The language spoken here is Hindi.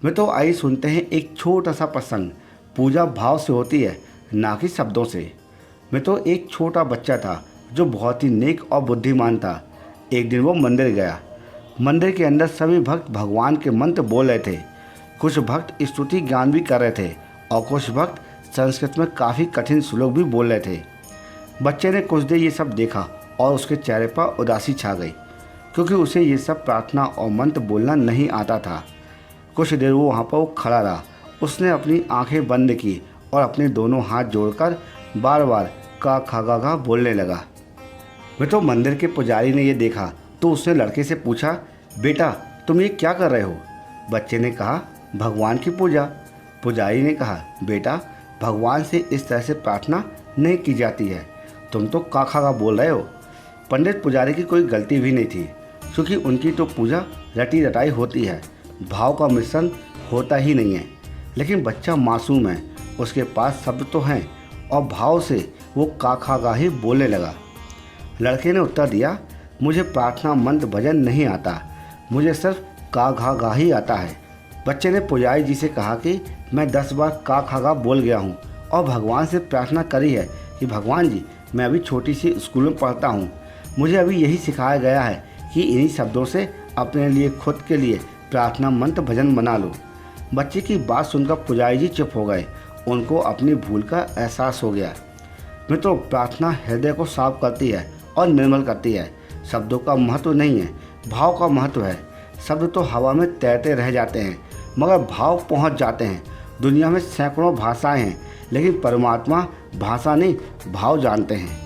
में तो आई सुनते हैं एक छोटा सा प्रसंग। पूजा भाव से होती है, ना कि शब्दों से। मैं तो एक छोटा बच्चा था जो बहुत ही नेक और बुद्धिमान था। एक दिन वो मंदिर गया। मंदिर के अंदर सभी भक्त भगवान के मंत्र बोल रहे थे। कुछ भक्त स्तुति ज्ञान भी कर रहे थे और कुछ भक्त संस्कृत में काफ़ी कठिन श्लोक भी बोल रहे थे। बच्चे ने कुछ देर ये सब देखा और उसके चेहरे पर उदासी छा गई, क्योंकि उसे ये सब प्रार्थना और मंत्र बोलना नहीं आता था। कुछ देर वो वहाँ पर वो खड़ा रहा। उसने अपनी आंखें बंद की और अपने दोनों हाथ जोड़कर बार बार का खा गा गा बोलने लगा। मैं तो मंदिर के पुजारी ने ये देखा तो उसने लड़के से पूछा, बेटा तुम ये क्या कर रहे हो? बच्चे ने कहा, भगवान की पूजा। पुजारी ने कहा, बेटा भगवान से इस तरह से प्रार्थना नहीं की जाती है, तुम तो का खा गा बोल रहे हो। पंडित पुजारी की कोई गलती भी नहीं थी, क्योंकि उनकी तो पूजा रटी रटाई होती है, भाव का मिश्रण होता ही नहीं है। लेकिन बच्चा मासूम है, उसके पास शब्द तो हैं और भाव से वो का खा गा ही बोलने लगा। लड़के ने उत्तर दिया, मुझे प्रार्थना मंत्र भजन नहीं आता, मुझे सिर्फ का घा गा ही आता है। बच्चे ने पुजारी जी से कहा कि मैं 10 बार का खा गा बोल गया हूँ और भगवान से प्रार्थना करी है कि भगवान जी मैं अभी छोटी सी स्कूल में पढ़ता हूँ, मुझे अभी यही सिखाया गया है कि इन्हीं शब्दों से अपने लिए खुद के लिए प्रार्थना मंत्र भजन बना लो। बच्चे की बात सुनकर पुजारी जी चुप हो गए। उनको अपनी भूल का एहसास हो गया। मित्रों, प्रार्थना हृदय को साफ करती है और निर्मल करती है। शब्दों का महत्व नहीं है, भाव का महत्व है। शब्द तो हवा में तैरते रह जाते हैं, मगर भाव पहुंच जाते हैं। दुनिया में सैकड़ों भाषाएं हैं, लेकिन परमात्मा भाषा नहीं भाव जानते हैं।